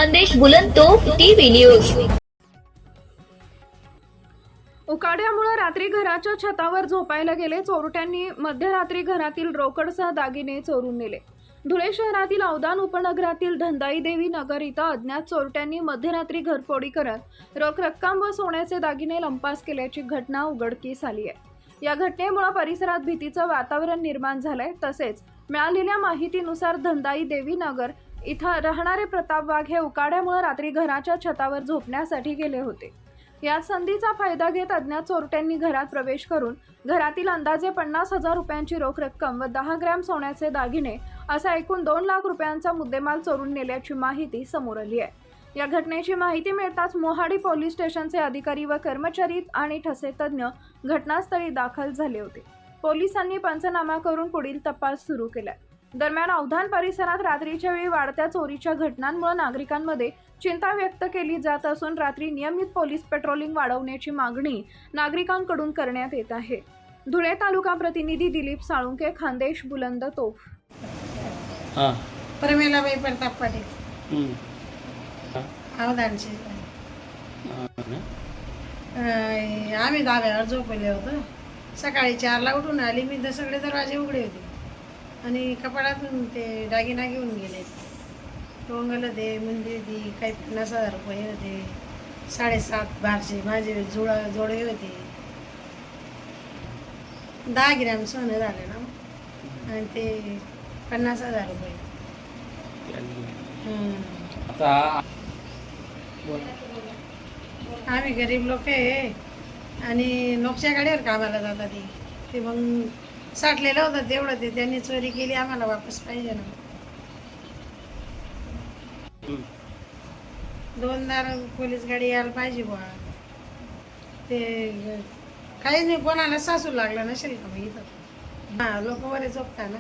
Khandesh Bulandtof TV news. उकाड्यामुळे रात्री घराच्या छतावर झोपायला गेले चोरट्यांनी मध्यरात्री घरातील रोकडसह दागिने चोरून नेले। धुळे शहरातील अवदान उपनगरातील धंदाई देवी नगर इथं अज्ञात चोरट्यांनी मध्यरात्री घरफोडी करत रोख रक्कम व सोन्याचे दागिने लंपास केल्याची घटना उघडकीस आली आहे। या घटनेमुळे परिसरात भीतीचं वातावरण निर्माण झालंय। तसेच मिळालेल्या माहितीनुसार धंदाई देवी नगर इथं राहणारे प्रताप वाघ हे उकाड्यामुळे रात्री घराच्या छतावर झोपण्यासाठी गेले होते। या संधीचा फायदा घेत अज्ञात चोरट्यांनी घरात प्रवेश करून घरातील अंदाजे 50,000 रुपयांची रोख रक्कम व 10 ग्रॅम सोन्याचे दागिने असा एकूण 2 लाख रुपयांचा मुद्देमाल चोरून नेल्याची माहिती समोर आली आहे। या घटनेची माहिती मिळताच मोहाडी पोलीस स्टेशनचे अधिकारी व कर्मचारी आणि ठसे तज्ञ घटनास्थळी दाखल झाले होते। पोलिसांनी पंचनामा करून पुढील तपास सुरू केला। दरम्यान अवधान परिसरात रात्रीच्या वेळी वाढत्या चोरीच्या घटनांमुळे नागरिकांमध्ये चिंता व्यक्त केली जात असून रात्री नियमित पोलीस पेट्रोलिंग वाढवण्याची मागणी नागरिकांकडून करण्यात येत आहे। धुळे तालुका प्रतिनिधी दिलीप साळुंके, खानदेश बुलंदतोफ। परमेलाबाई प्रताप पाटील अवधानचे। आम्ही धाब्यावर झोपले होतो। सकाळी 4ला उठून आली मी तर सगळे दरवाजे उघडे होते आणि कपाडातून ते दागिना घेऊन गेले। टोंगल होते, मुंदी होती, काही 50,000 रुपये होते, 7.5 बारचे माझे जोडे होते, 10 ग्रॅम सोनं झालं ना आणि ते 50,000 रुपये। आम्ही गरीब लोक आहे आणि नोकच्या गाडीवर कामाला जातात ते मग साठलेलं होतं तेवढं ते त्यांनी चोरी केली, आम्हाला वापस पाहिजे ना। 2 पोलीस गाडी यायला पाहिजे बुवा। ते काही नाही, कोणाला सासू लागलं नसेल का मग इथं? लोक बरे झोपता ना।